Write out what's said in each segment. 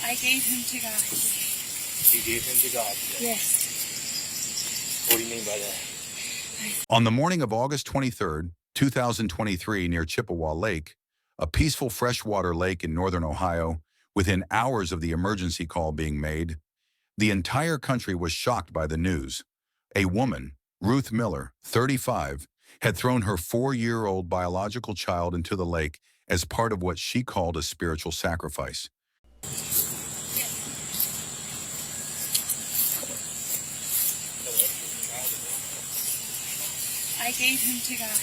I gave him to God. You gave him to God today? Yes. What do you mean by that? On the morning of August 23rd, 2023, near Chippewa Lake, a peaceful freshwater lake in northern Ohio, within hours of the emergency call being made, the entire country was shocked by the news. A woman, Ruth Miller, 35, had thrown her 4-year-old biological child into the lake as part of what she called a spiritual sacrifice. I gave him to God.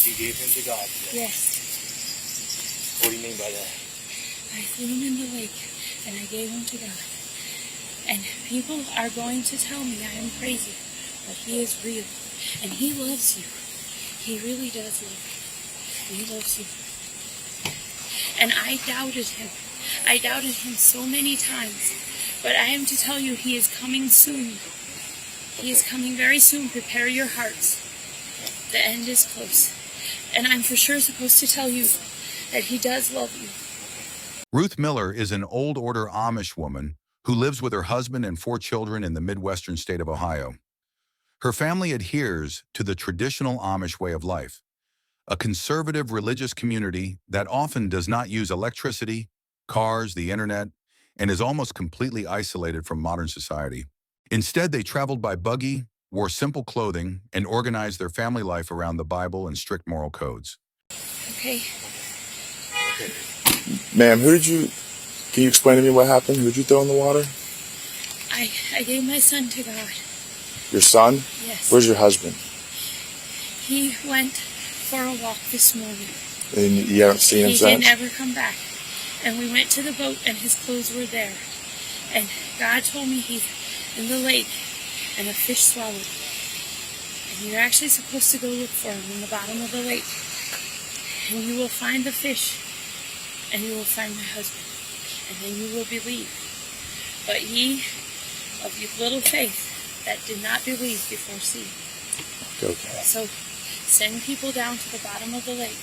You gave him to God today? Yes. What do you mean by that? I threw him in the lake and I gave him to God. And people are going to tell me I am crazy, but he is real. And he loves you. He really does love you. He loves you. And I doubted him. I doubted him so many times. But I am to tell you, he is coming soon. He is coming very soon. Prepare your hearts. The end is close. And I'm for sure supposed to tell you that he does love you. Ruth Miller is an old-order Amish woman who lives with her husband and 4 children in the Midwestern state of Ohio. Her family adheres to the traditional Amish way of life, a conservative religious community that often does not use electricity, cars, the internet, and is almost completely isolated from modern society. Instead, they traveled by buggy, wore simple clothing, and organized their family life around the Bible and strict moral codes. Okay. Ma'am, can you explain to me what happened? Who did you throw in the water? I gave my son to God. Your son? Yes. Where's your husband? He went for a walk this morning. And you haven't seen him He since? didn't ever come back. And we went to the boat and his clothes were there. And God told me he's in the lake and a fish swallowed him. And you're actually supposed to go look for him in the bottom of the lake. And you will find the fish. And you will find my husband. And then you will believe. But ye of your little faith that did not believe before seeing. Okay. So send people down to the bottom of the lake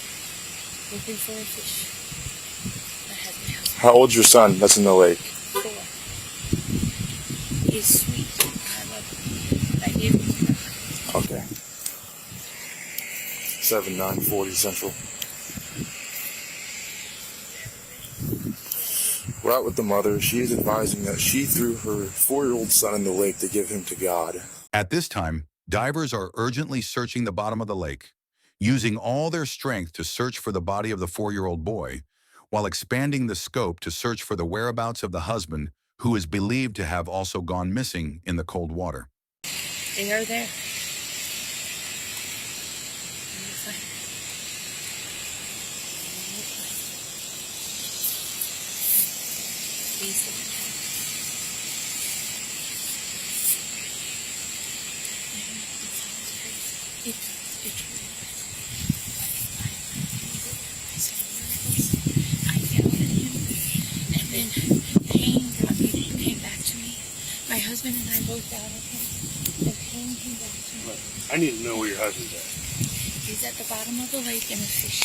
looking for a fish. That has my husband. How old's your son that's in the lake? 4. He's sweet. I love him. I gave him to God. Okay. 7/9/40 Central. We're out with the mother. She is advising that she threw her 4-year-old son in the lake to give him to God. At this time, divers are urgently searching the bottom of the lake, using all their strength to search for the body of the 4-year-old boy, while expanding the scope to search for the whereabouts of the husband, who is believed to have also gone missing in the cold water. They are there. I doubted him, and then pain came back to me. My husband and I both doubted him. The pain came back to me. I need to know where your husband's at. He's at the bottom of the lake in a fish.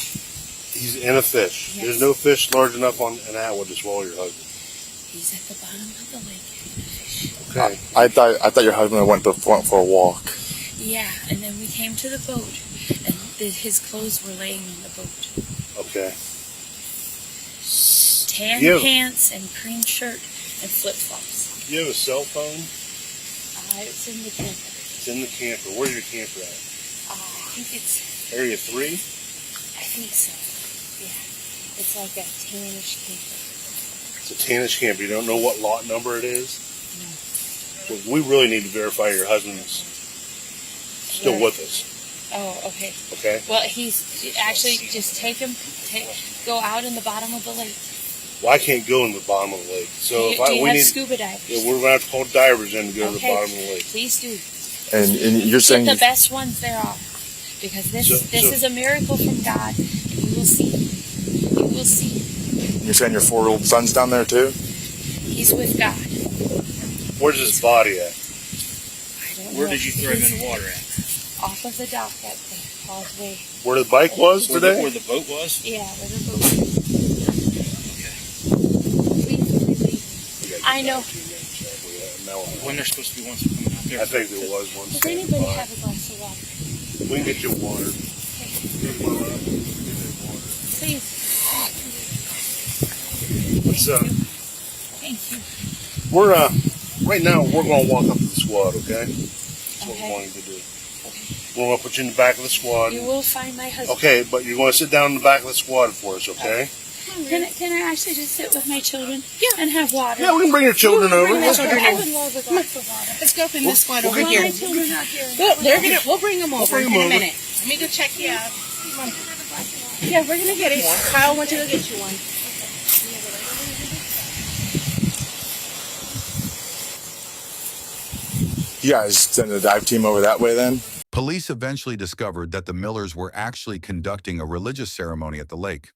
He's in a fish. Yes. There's no fish large enough on an atwood to swallow your husband. He's at the bottom of the lake in a fish. Okay. I thought your husband went for a walk. Yeah, and then we came to the boat, and his clothes were laying on the boat. Okay. Tan pants and cream shirt and flip-flops. Do you have a cell phone? It's in the camper. It's in the camper. Where's your camper at? I think it's, Area 3? I think so. Yeah. It's like a tannish camper. It's a tannish camper. You don't know what lot number it is? No. Well, we really need to verify your husband's still with us. Oh, okay. Okay? Well, he's actually just go out in the bottom of the lake. Well, I can't go in the bottom of the lake. So Do you have scuba divers? Yeah, we're going to have to call divers in to go to the bottom of the lake. Please do. And you're saying Get the best ones there are. Because this is a miracle from God. And you will see. You will see. You're saying your 4-year-old son's down there too? He's with God. Where's his body at? I don't know. Where did you throw him in the water at? Off of the dock at the causeway. Where the bike was today? Where the boat was? Yeah, where the boat was. Okay. Please I know. When they're supposed to be ones coming out there. I think there was one. Does anybody have a glass of water? We can get you water. Please. What's up? Thank you. We're right now we're gonna walk up to the squad, okay? That's what we're going to do. We're gonna put you in the back of the squad. You will find my husband. Okay, but you're gonna sit down in the back of the squad for us, okay? Can I actually just sit with my children? Yeah. And have water? Yeah, we can bring your children over. I would love a glass of water. Let's go up in this squad over Well, here. my children are here. We'll bring them over bring in 'em a over. minute. Let me go check you out. Yeah, we're gonna get it. Kyle wants to go get you one. You guys send the dive team over that way then? Police eventually discovered that the Millers were actually conducting a religious ceremony at the lake.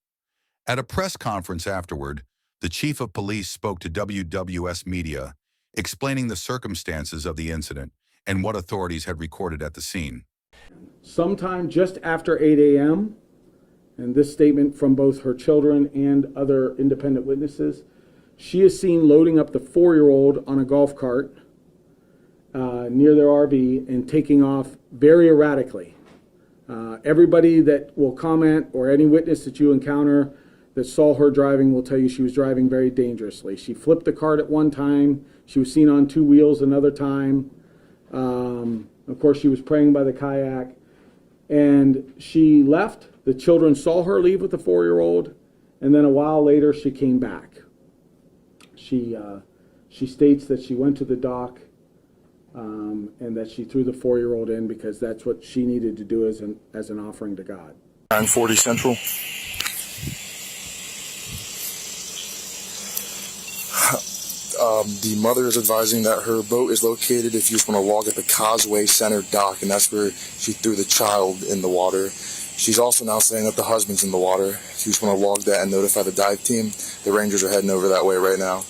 At a press conference afterward, the chief of police spoke to WWS Media, explaining the circumstances of the incident and what authorities had recorded at the scene. Sometime just after 8 a.m., and this statement from both her children and other independent witnesses, she is seen loading up the 4-year-old on a golf cart near their RV and taking off very erratically. Everybody that will comment or any witness that you encounter that saw her driving will tell you she was driving very dangerously. She flipped the cart at one time. She was seen on 2 wheels another time. Of course, she was praying by the kayak. And she left. The children saw her leave with the 4-year-old. And then a while later, she came back. She states that she went to the dock and that she threw the 4-year-old in because that's what she needed to do as an offering to God. 940 Central. The mother is advising that her boat is located if you just want to log at the Causeway Center dock, and that's where she threw the child in the water. She's also now saying that the husband's in the water. If you just want to log that and notify the dive team, the Rangers are heading over that way right now.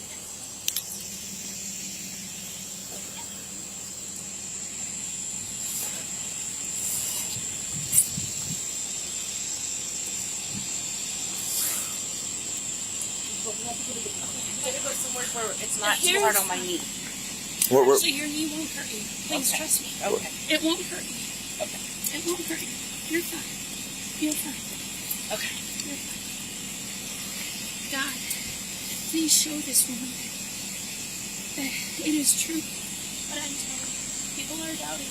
Somewhere where it's not too hard on my knee. So your knee won't hurt you. Please trust me. Okay. It won't hurt you. Okay. It won't hurt you. You're fine. You're fine. Okay. You're fine. God, please show this woman that it is true what I'm telling you. People are doubting.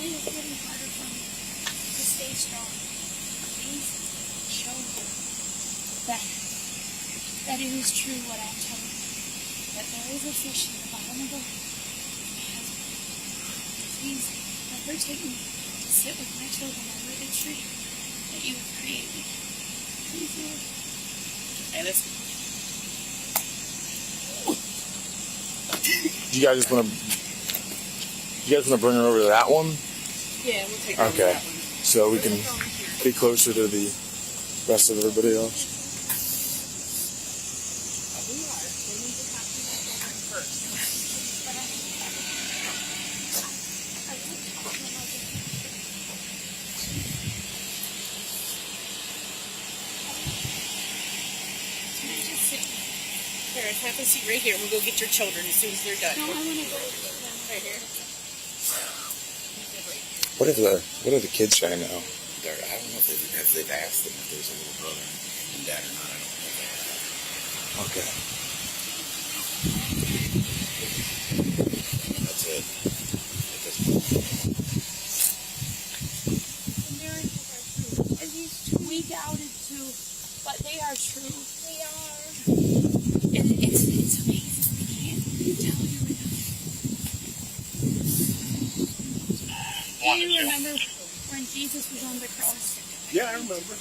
It is getting harder for me to stay strong. Please show her that it is true what I'm telling you. That there is a fish in the bottom of the lake. Please let her take me to sit with my children under the tree that you have created. Please, Lord. Hey, listen. You guys just want to bring her over to that one? Yeah, we'll take her over Okay. that one. So we can be closer to the rest of everybody else. We are. They need to talk to them first. Can I just sit? Here, have a seat right here. We'll go get your children as soon as they're done. No, I want to go with them. Right here. What are the kids saying now? I don't know if they've asked them if there's a little brother and dad or not. I don't know if they have. Okay. That's it. At this point. The miracles are true. And these two we doubted too, but they are true. They are. And it's amazing. I can't tell you enough. Do you remember when Jesus was on the cross? Yeah, I remember.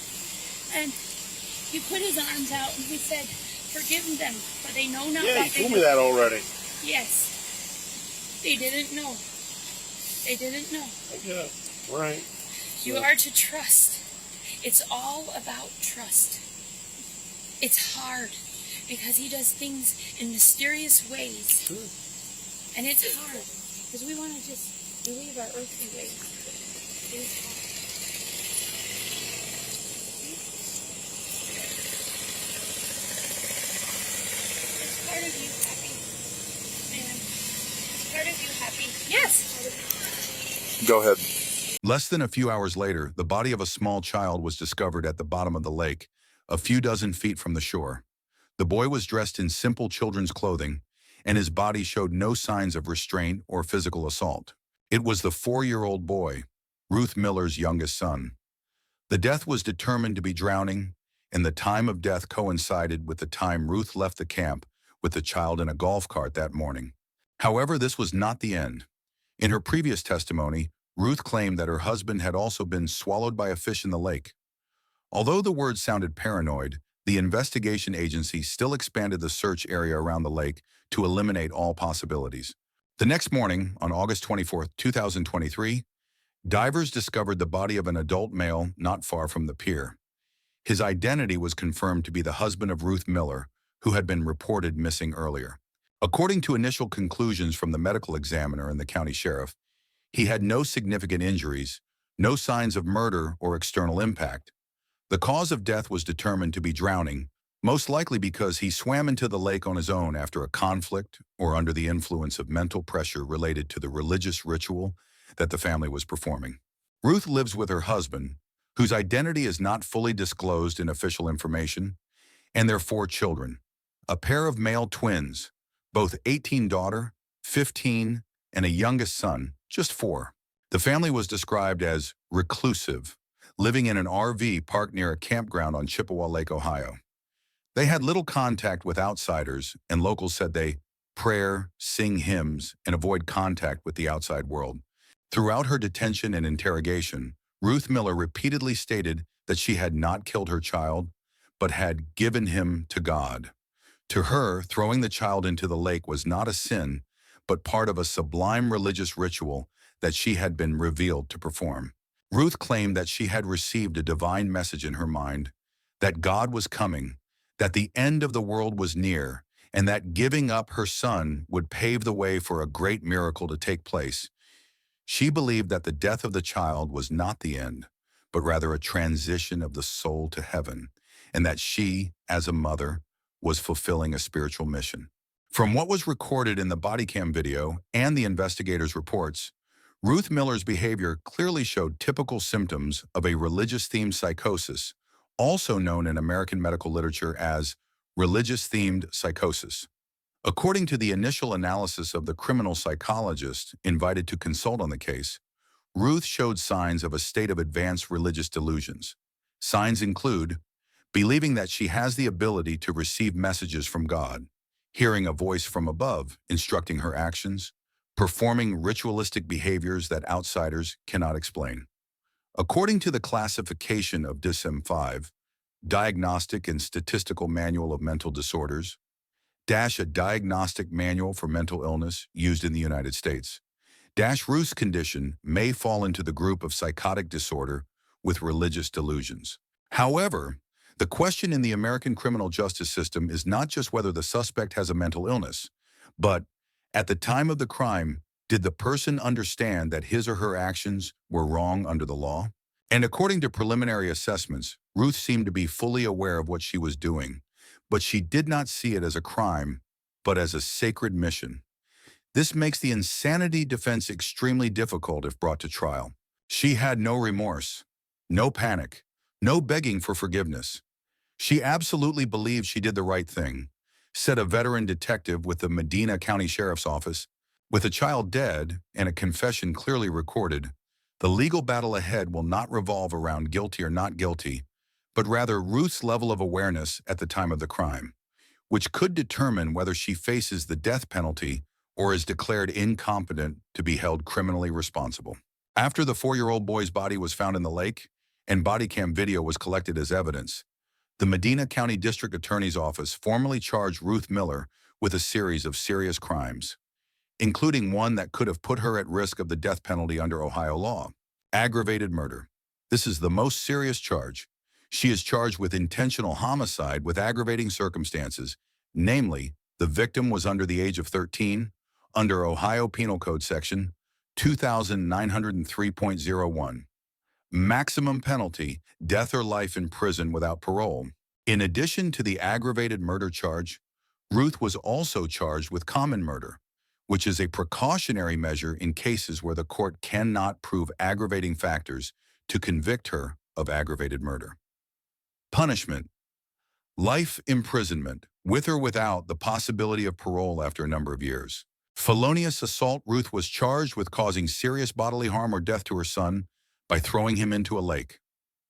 And he put his arms out and he said, "Forgive them, for they know not Yeah, what you they told do." me that already. Yes. They didn't know. They didn't know. Yeah, right. You are to trust. It's all about trust. It's hard because he does things in mysterious ways. Sure. And it's hard because we want to just believe our earthly ways. It is hard. There's part of you happy Go ahead. Less than a few hours later, the body of a small child was discovered at the bottom of the lake, a few dozen feet from the shore. The boy was dressed in simple children's clothing, and his body showed no signs of restraint or physical assault. It was the 4-year-old boy, Ruth Miller's youngest son. The death was determined to be drowning, and the time of death coincided with the time Ruth left the camp with the child in a golf cart that morning. However, this was not the end. In her previous testimony, Ruth claimed that her husband had also been swallowed by a fish in the lake. Although the words sounded paranoid, the investigation agency still expanded the search area around the lake to eliminate all possibilities. The next morning, on August 24, 2023, divers discovered the body of an adult male not far from the pier. His identity was confirmed to be the husband of Ruth Miller, who had been reported missing earlier. According to initial conclusions from the medical examiner and the county sheriff, he had no significant injuries, no signs of murder or external impact. The cause of death was determined to be drowning, most likely because he swam into the lake on his own after a conflict or under the influence of mental pressure related to the religious ritual that the family was performing. Ruth lives with her husband, whose identity is not fully disclosed in official information, and their 4 children, a pair of male twins, both 18 daughter, 15, and a youngest son, just 4. The family was described as reclusive, living in an RV parked near a campground on Chippewa Lake, Ohio. They had little contact with outsiders, and locals said they pray, sing hymns, and avoid contact with the outside world. Throughout her detention and interrogation, Ruth Miller repeatedly stated that she had not killed her child, but had given him to God. To her, throwing the child into the lake was not a sin, but part of a sublime religious ritual that she had been revealed to perform. Ruth claimed that she had received a divine message in her mind, that God was coming, that the end of the world was near, and that giving up her son would pave the way for a great miracle to take place. She believed that the death of the child was not the end, but rather a transition of the soul to heaven, and that she, as a mother, was fulfilling a spiritual mission. From what was recorded in the body cam video and the investigators' reports, Ruth Miller's behavior clearly showed typical symptoms of a religious-themed psychosis, also known in American medical literature as religious-themed psychosis. According to the initial analysis of the criminal psychologist invited to consult on the case, Ruth showed signs of a state of advanced religious delusions. Signs include believing that she has the ability to receive messages from God, hearing a voice from above instructing her actions, performing ritualistic behaviors that outsiders cannot explain. According to the classification of DSM-5, Diagnostic and Statistical Manual of Mental Disorders, a diagnostic manual for mental illness used in the United States, Ruth's condition may fall into the group of psychotic disorder with religious delusions. However, the question in the American criminal justice system is not just whether the suspect has a mental illness, but at the time of the crime, did the person understand that his or her actions were wrong under the law? And according to preliminary assessments, Ruth seemed to be fully aware of what she was doing, but she did not see it as a crime, but as a sacred mission. This makes the insanity defense extremely difficult if brought to trial. She had no remorse, no panic, no begging for forgiveness. She absolutely believed she did the right thing, said a veteran detective with the Medina County Sheriff's Office. With a child dead and a confession clearly recorded, the legal battle ahead will not revolve around guilty or not guilty, but rather Ruth's level of awareness at the time of the crime, which could determine whether she faces the death penalty or is declared incompetent to be held criminally responsible. After the 4-year-old boy's body was found in the lake and body cam video was collected as evidence, the Medina County District Attorney's Office formally charged Ruth Miller with a series of serious crimes, including one that could have put her at risk of the death penalty under Ohio law: aggravated murder. This is the most serious charge. She is charged with intentional homicide with aggravating circumstances, namely, the victim was under the age of 13, under Ohio Penal Code Section 2903.01. Maximum penalty, death or life in prison without parole. In addition to the aggravated murder charge, Ruth was also charged with common murder, which is a precautionary measure in cases where the court cannot prove aggravating factors to convict her of aggravated murder. Punishment: life imprisonment, with or without the possibility of parole after a number of years. Felonious assault: Ruth was charged with causing serious bodily harm or death to her son by throwing him into a lake.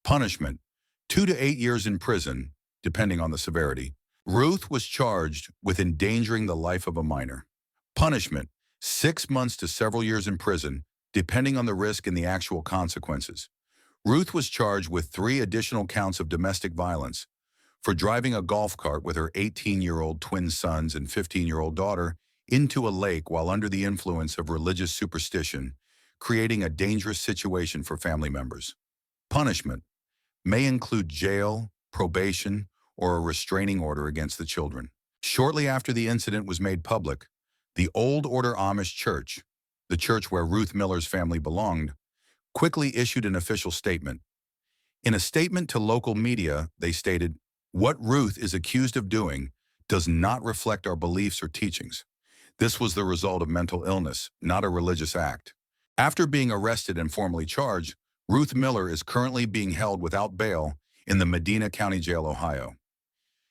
Punishment: 2 to 8 years in prison, depending on the severity. Ruth was charged with endangering the life of a minor. Punishment: 6 months to several years in prison, depending on the risk and the actual consequences. Ruth was charged with 3 additional counts of domestic violence for driving a golf cart with her 18-year-old twin sons and 15-year-old daughter into a lake while under the influence of religious superstition, creating a dangerous situation for family members. Punishment may include jail, probation, or a restraining order against the children. Shortly after the incident was made public, the Old Order Amish Church, the church where Ruth Miller's family belonged, quickly issued an official statement. In a statement to local media, they stated, "What Ruth is accused of doing does not reflect our beliefs or teachings. This was the result of mental illness, not a religious act." After being arrested and formally charged, Ruth Miller is currently being held without bail in the Medina County Jail, Ohio.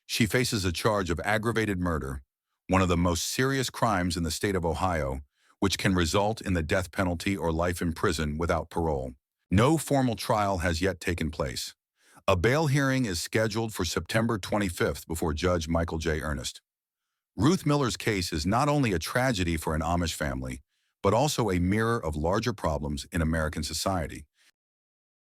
She faces a charge of aggravated murder, one of the most serious crimes in the state of Ohio, which can result in the death penalty or life in prison without parole. No formal trial has yet taken place. A bail hearing is scheduled for September 25th before Judge Michael J. Ernest. Ruth Miller's case is not only a tragedy for an Amish family, but also a mirror of larger problems in American society.